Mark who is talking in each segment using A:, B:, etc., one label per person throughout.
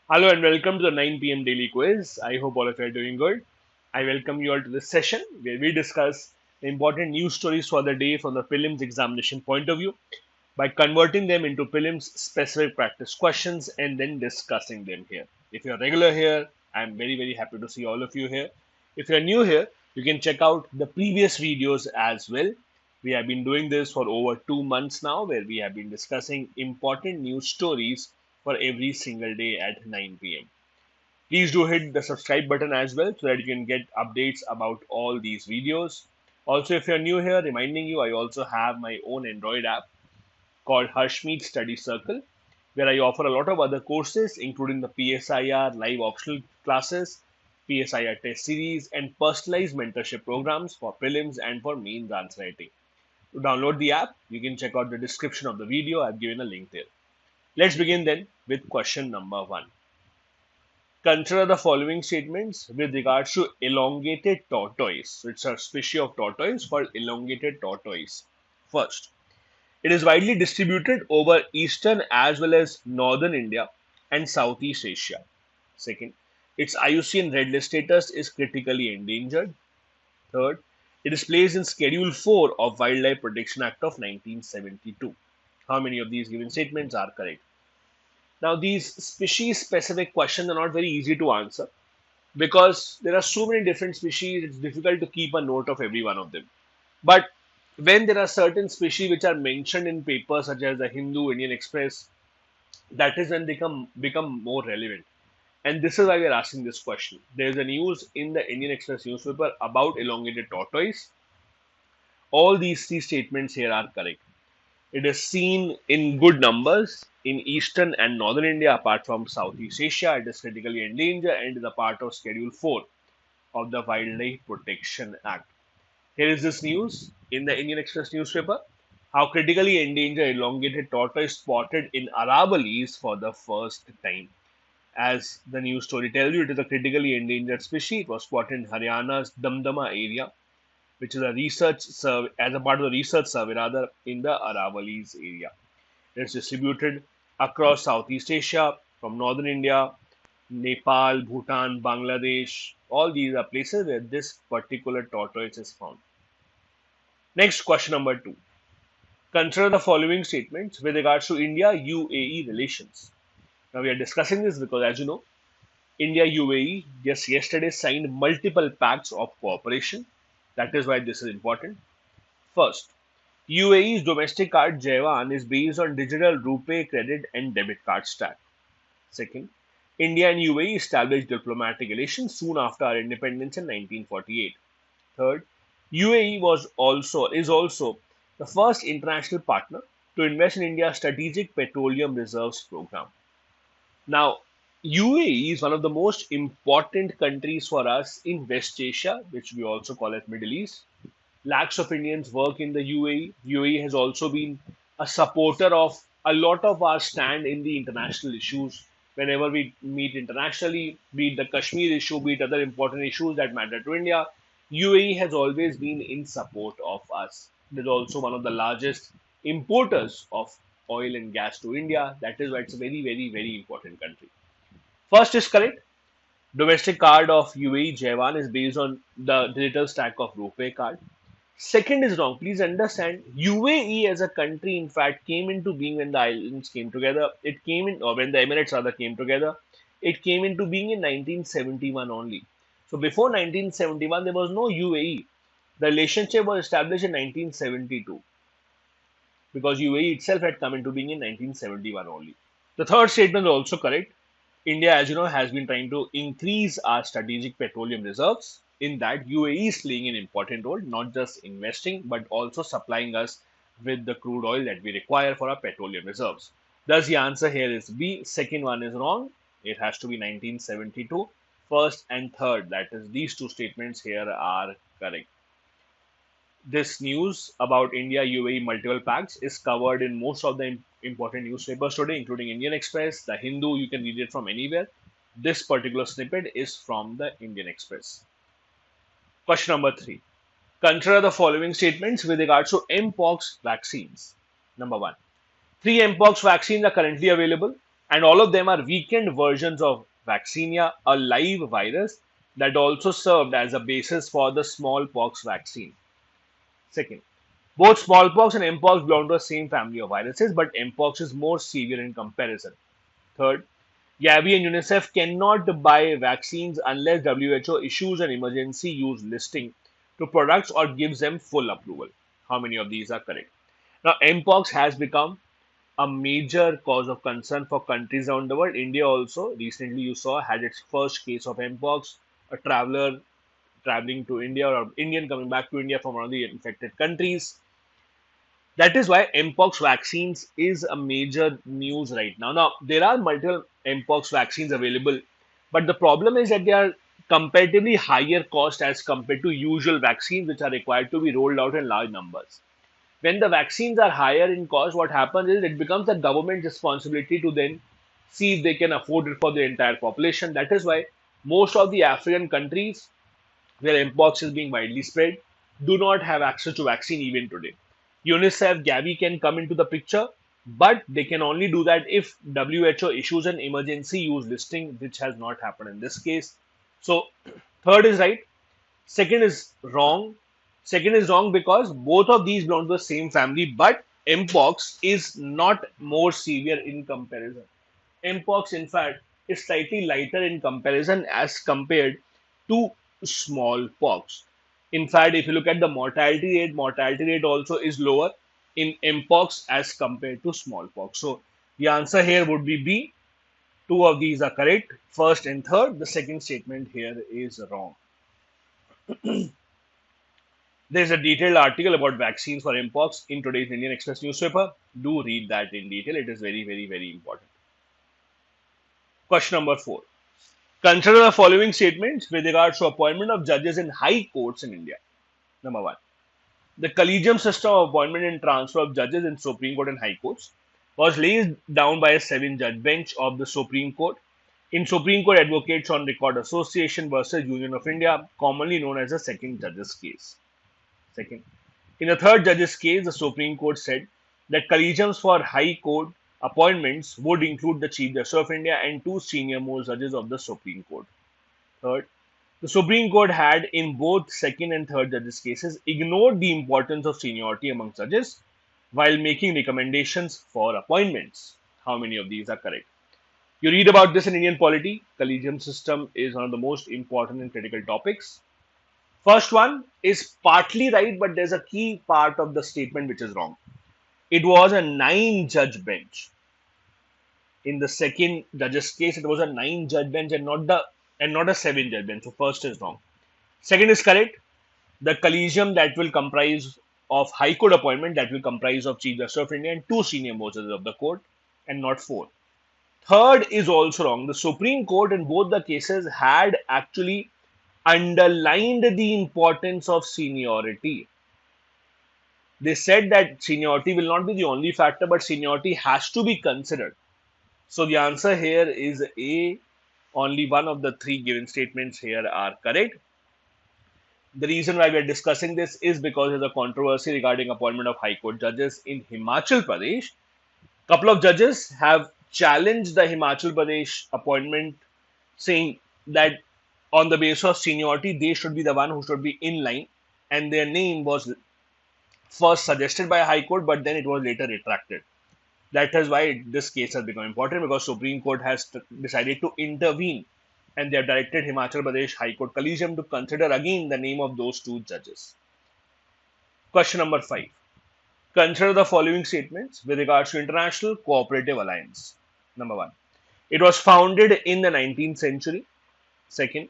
A: Hello and welcome to the 9 p.m. daily quiz. I hope all of you are doing good. I welcome you all to this session where we discuss the important news stories for the day from the prelims examination point of view by converting them into prelims specific practice questions and then discussing them here. If you're regular here, I'm very happy to see all of you here. If you're new here, you can check out the previous videos as well. We have been doing this for over 2 months now, where we have been discussing important news stories for every single day at 9 p.m. Please do hit the subscribe button as well so that you can get updates about all these videos. Also, if you're new here, reminding you, I also have my own Android app called Harshmeet Study Circle, where I offer a lot of other courses, including the PSIR live optional classes, PSIR test series, and personalized mentorship programs for prelims and for mains answer writing. To download the app, you can check out the description of the video. I've given a link there. Let's begin then with question number 1. Consider the following statements with regards to elongated tortoise. So it's a species of tortoise called elongated tortoise. First, it is widely distributed over eastern as well as northern India and Southeast Asia. Second, its IUCN Red List status is critically endangered. Third, it is placed in Schedule 4 of Wildlife Protection Act of 1972. How many of these given statements are correct? Now, these species specific questions are not very easy to answer because there are so many different species, it's difficult to keep a note of every one of them. But when there are certain species which are mentioned in papers such as the Hindu, Indian Express, that is when they become more relevant. And this is why we are asking this question. There is a news in the Indian Express newspaper about elongated tortoise. All these three statements here are correct. It is seen in good numbers in eastern and northern India, apart from Southeast Asia. It is critically endangered and is a part of Schedule 4 of the Wildlife Protection Act. Here is this news in the Indian Express newspaper. How critically endangered elongated tortoise spotted in Aravallis for the first time. As the news story tells you, it is a critically endangered species. It was spotted in Haryana's Damdama area, which is a research survey, as a part of the research survey rather, in the Aravallis area. It is distributed across Southeast Asia, from northern India, Nepal, Bhutan, Bangladesh. All these are places where this particular tortoise is found. Next, question number 2. Consider the following statements with regards to India UAE relations. Now, we are discussing this because, as you know, India UAE just yesterday signed multiple pacts of cooperation. That is why this is important. First, UAE's domestic card Jaiwan is based on digital RuPay credit and debit card stack. Second, India and UAE established diplomatic relations soon after our independence in 1948. Third, UAE is also the first international partner to invest in India's strategic petroleum reserves program. Now, UAE is one of the most important countries for us in West Asia, which we also call as Middle East. Lakhs of Indians work in the UAE. UAE has also been a supporter of a lot of our stand in the international issues. Whenever we meet internationally, be it the Kashmir issue, be it other important issues that matter to India, UAE has always been in support of us. It is also one of the largest importers of oil and gas to India. That is why it's a very important country. First is correct. Domestic card of UAE Jaiwan is based on the digital stack of RuPay card. Second is wrong. Please understand, UAE as a country, in fact, came into being when the islands came together. It came in, or when the Emirates rather came together. It came into being in 1971 only. So before 1971, there was no UAE. The relationship was established in 1972 because UAE itself had come into being in 1971 only. The third statement is also correct. India, as you know, has been trying to increase our strategic petroleum reserves. In that, UAE is playing an important role, not just investing, but also supplying us with the crude oil that we require for our petroleum reserves. Thus, the answer here is B. Second one is wrong. It has to be 1972. First and third, that is, these two statements here are correct. This news about India UAE multiple pacts is covered in most of the important newspapers today, including Indian Express, the Hindu. You can read it from anywhere. This particular snippet is from the Indian Express. Question number 3. Consider the following statements with regards to Mpox vaccines. Number 1. 3 Mpox vaccines are currently available. and all of them are weakened versions of vaccinia, a live virus that also served as a basis for the smallpox vaccine. Second, both smallpox and mpox belong to the same family of viruses, but mpox is more severe in comparison. Third, Gavi and UNICEF cannot buy vaccines unless WHO issues an emergency use listing to products or gives them full approval. How many of these are correct? Now, mpox has become a major cause of concern for countries around the world. India also recently, you saw, had its first case of mpox. A traveler traveling to India or Indian coming back to India from one of the infected countries. That is why mpox vaccines is a major news right now. Now, there are multiple mpox vaccines available, but the problem is that they are comparatively higher cost as compared to usual vaccines, which are required to be rolled out in large numbers. When the vaccines are higher in cost, what happens is it becomes the government's responsibility to then see if they can afford it for the entire population. That is why most of the African countries where mpox is being widely spread do not have access to vaccine even today. UNICEF, Gavi can come into the picture, but they can only do that if WHO issues an emergency use listing, which has not happened in this case. So, third is right, second is wrong. Second is wrong because both of these belong to the same family, but mpox is not more severe in comparison. Mpox, in fact, is slightly lighter in comparison as compared to smallpox. In fact, if you look at the mortality rate also is lower in mpox as compared to smallpox. So the answer here would be B. Two of these are correct, first and third. The second statement here is wrong. There's a detailed article about vaccines for mpox in today's Indian Express newspaper. Do read that in detail. It is very, very, very important. Question number 4. Consider the following statements with regards to appointment of judges in high courts in India. Number 1. The collegium system of appointment and transfer of judges in Supreme Court and High Courts was laid down by a 7-judge bench of the Supreme Court in Supreme Court Advocates on Record Association versus Union of India, commonly known as the second judge's case. Second, in the third judge's case, the Supreme Court said that collegiums for High Court appointments would include the Chief Justice of India and two senior most judges of the Supreme Court. Third, the Supreme Court had, in both second and third judges' cases, ignored the importance of seniority among judges while making recommendations for appointments. How many of these are correct? You read about this in Indian polity. Collegium system is one of the most important and critical topics. First one is partly right, but there's a key part of the statement which is wrong. It was a 9-judge bench. In the second judge's case, it was a 9-judge bench and not a 7-judge bench. So first is wrong. Second is correct. The collegium that will comprise of High Court appointment, that will comprise of Chief Justice of India and two senior most judges of the court, and not 4. Third is also wrong. The Supreme Court in both the cases had actually underlined the importance of seniority. They said that seniority will not be the only factor, but seniority has to be considered. So the answer here is A. Only one of the 3 given statements here are correct. The reason why we are discussing this is because there's a controversy regarding appointment of High Court judges in Himachal Pradesh. Couple of judges have challenged the Himachal Pradesh appointment, saying that on the basis of seniority, they should be the one who should be in line, and their name was first suggested by a High Court, but then it was later retracted. That is why this case has become important, because Supreme Court has decided to intervene, and they have directed Himachal Pradesh High Court Collegium to consider again the name of those 2 judges. Question number 5. Consider the following statements with regards to International Cooperative Alliance. Number 1. It was founded in the 19th century. Second,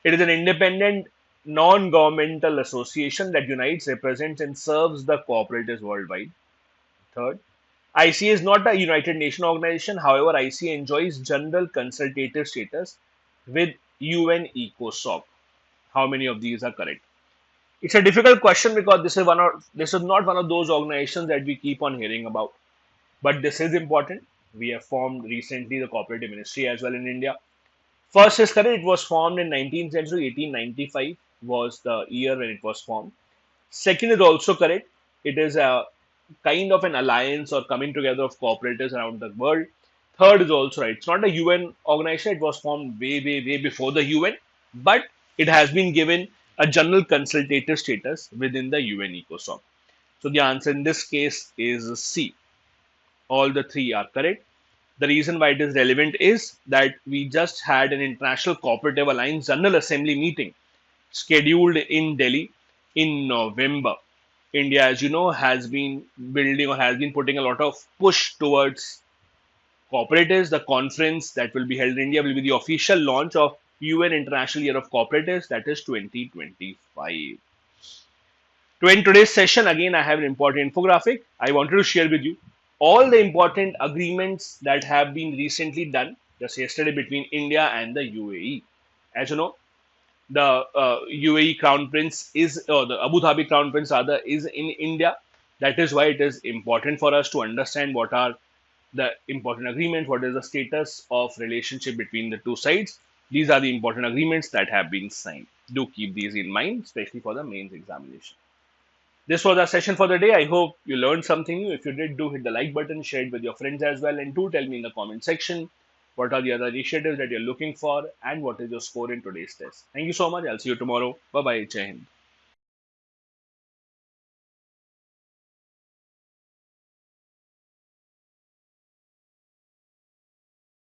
A: it is an independent, non-governmental association that unites, represents, and serves the cooperatives worldwide. Third, ICA is not a United Nations organization. However, ICA enjoys general consultative status with UN ECOSOC. How many of these are correct? It's a difficult question because this is not one of those organizations that we keep on hearing about. But this is important. We have formed recently the Cooperative Ministry as well in India. First is correct. It was formed in 19th century. 1895 was the year when it was formed. Second is also correct. It is a kind of an alliance or coming together of cooperatives around the world. Third is also right. It's not a UN organization. It was formed way, way, way before the UN, but it has been given a general consultative status within the UN ecosystem. So the answer in this case is C. All the three are correct. The reason why it is relevant is that we just had an International Cooperative Alliance General Assembly meeting scheduled in Delhi in November. India, as you know, has been building or has been putting a lot of push towards cooperatives. The conference that will be held in India will be the official launch of UN International Year of Cooperatives, that is 2025. To end today's session, again, I have an important infographic. I wanted to share with you all the important agreements that have been recently done just yesterday between India and the UAE. As you know, the UAE Crown Prince is, or the Abu Dhabi Crown Prince rather, is in India. That is why it is important for us to understand what are the important agreements, what is the status of relationship between the two sides. These are the important agreements that have been signed. Do keep these in mind, especially for the mains examination. This was our session for the day. I hope you learned something new. If you did, do hit the like button, share it with your friends as well, and do tell me in the comment section what are the other initiatives that you're looking for and what is your score in today's test. Thank you so much. I'll see you tomorrow. Bye bye. Jai Hind.